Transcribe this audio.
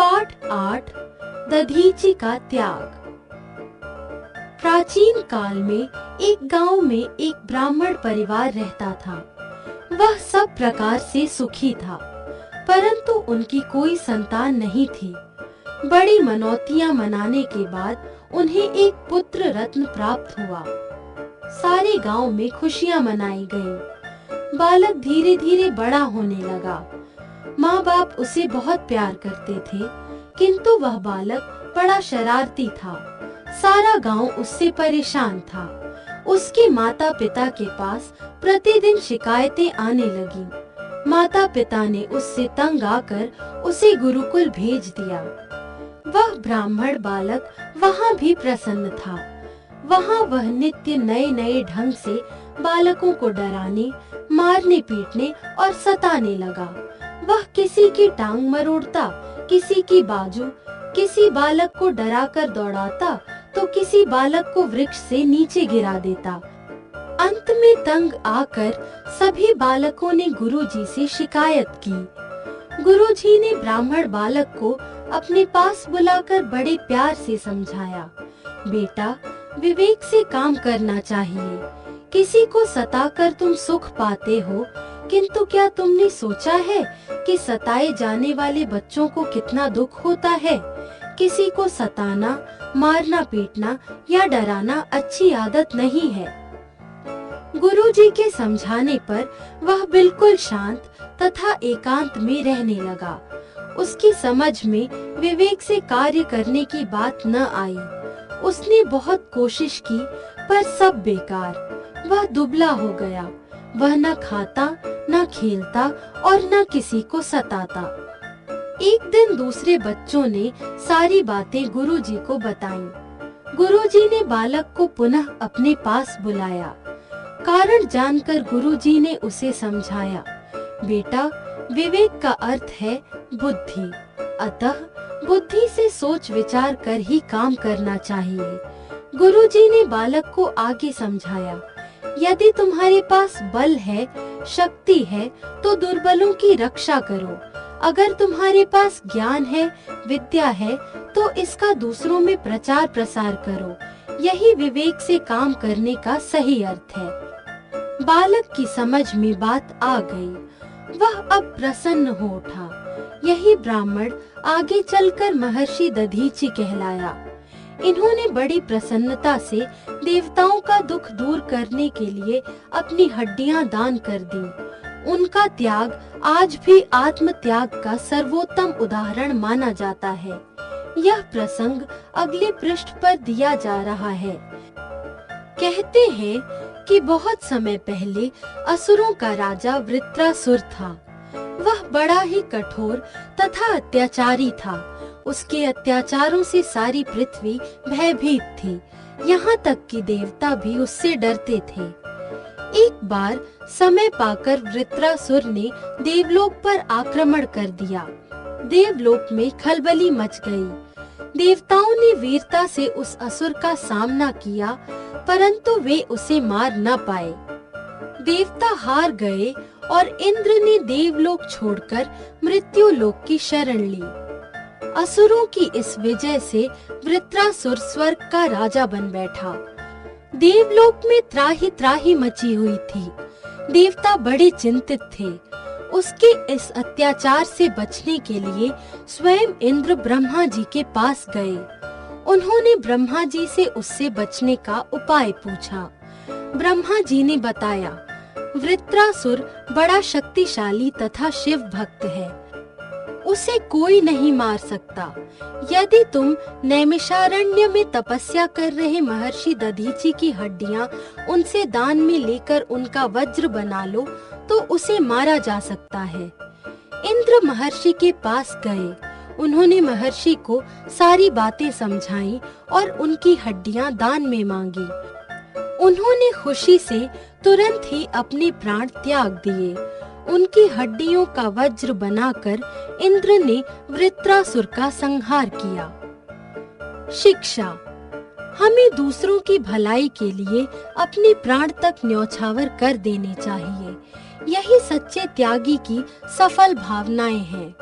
पाठ 8 दधीचि का त्याग। प्राचीन काल में एक गांव में एक ब्राह्मण परिवार रहता था। वह सब प्रकार से सुखी था, परंतु उनकी कोई संतान नहीं थी। बड़ी मनौतियां मनाने के बाद उन्हें एक पुत्र रत्न प्राप्त हुआ। सारे गांव में खुशियां मनाई गईं। बालक धीरे धीरे बड़ा होने लगा। माँ बाप उसे बहुत प्यार करते थे, किंतु वह बालक बड़ा शरारती था। सारा गांव उससे परेशान था। उसके माता पिता के पास प्रतिदिन शिकायतें आने लगीं। माता पिता ने उससे तंग आकर उसे गुरुकुल भेज दिया। वह ब्राह्मण बालक वहाँ भी प्रसन्न था। वहाँ वह नित्य नए नए ढंग से बालकों को डराने, मारने, पीटने और सताने लगा। वह किसी की टांग मरोड़ता, किसी की बाजू, किसी बालक को डराकर दौड़ाता तो किसी बालक को वृक्ष से नीचे गिरा देता। अंत में तंग आकर सभी बालकों ने गुरुजी से शिकायत की। गुरुजी ने ब्राह्मण बालक को अपने पास बुलाकर बड़े प्यार से समझाया, बेटा, विवेक से काम करना चाहिए। किसी को सताकर तुम सुख पाते हो, किंतु क्या तुमने सोचा है कि सताए जाने वाले बच्चों को कितना दुख होता है? किसी को सताना, मारना, पीटना या डराना अच्छी आदत नहीं है। गुरुजी के समझाने पर वह बिल्कुल शांत तथा एकांत में रहने लगा। उसकी समझ में विवेक से कार्य करने की बात न आई। उसने बहुत कोशिश की, पर सब बेकार। वह दुबला हो गया। वह न खाता, न खेलता और न किसी को सताता। एक दिन दूसरे बच्चों ने सारी बातें गुरुजी को बताईं। गुरुजी ने बालक को पुनः अपने पास बुलाया। कारण जानकर गुरुजी ने उसे समझाया, बेटा, विवेक का अर्थ है बुद्धि। अतः बुद्धि से सोच विचार कर ही काम करना चाहिए। गुरुजी ने बालक को आगे समझाया, यदि तुम्हारे पास बल है, शक्ति है, तो दुर्बलों की रक्षा करो। अगर तुम्हारे पास ज्ञान है, विद्या है, तो इसका दूसरों में प्रचार प्रसार करो। यही विवेक से काम करने का सही अर्थ है। बालक की समझ में बात आ गई। वह अब प्रसन्न हो उठा। यही ब्राह्मण आगे चलकर महर्षि दधीचि कहलाया। इन्होंने बड़ी प्रसन्नता से देवताओं का दुख दूर करने के लिए अपनी हड्डियां दान कर दी। उनका त्याग आज भी आत्म त्याग का सर्वोत्तम उदाहरण माना जाता है। यह प्रसंग अगले पृष्ठ पर दिया जा रहा है। कहते हैं कि बहुत समय पहले असुरों का राजा वृत्रासुर था। वह बड़ा ही कठोर तथा अत्याचारी था। उसके अत्याचारों से सारी पृथ्वी भयभीत थी। यहाँ तक कि देवता भी उससे डरते थे। एक बार समय पाकर वृत्रासुर ने देवलोक पर आक्रमण कर दिया। देवलोक में खलबली मच गई। देवताओं ने वीरता से उस असुर का सामना किया, परंतु वे उसे मार न पाए। देवता हार गए और इंद्र ने देवलोक छोड़कर मृत्युलोक की शरण ली। असुरों की इस विजय से वृत्रासुर स्वर्ग का राजा बन बैठा। देवलोक में त्राही त्राही मची हुई थी। देवता बड़े चिंतित थे। उसके इस अत्याचार से बचने के लिए स्वयं इंद्र ब्रह्मा जी के पास गए। उन्होंने ब्रह्मा जी से उससे बचने का उपाय पूछा। ब्रह्मा जी ने बताया, वृत्रासुर बड़ा शक्तिशाली तथा शिव भक्त है। उसे कोई नहीं मार सकता। यदि तुम नैमिषारण्य में तपस्या कर रहे महर्षि दधीचि की हड्डियां उनसे दान में लेकर उनका वज्र बना लो, तो उसे मारा जा सकता है। इंद्र महर्षि के पास गए। उन्होंने महर्षि को सारी बातें समझाईं और उनकी हड्डियां दान में मांगी। उन्होंने खुशी से तुरंत ही अपने प्राण त्याग दिए। उनकी हड्डियों का वज्र बनाकर इंद्र ने वृत्रासुर का संहार किया। शिक्षा: हमें दूसरों की भलाई के लिए अपने प्राण तक न्यौछावर कर देने चाहिए। यही सच्चे त्यागी की सफल भावनाएं हैं।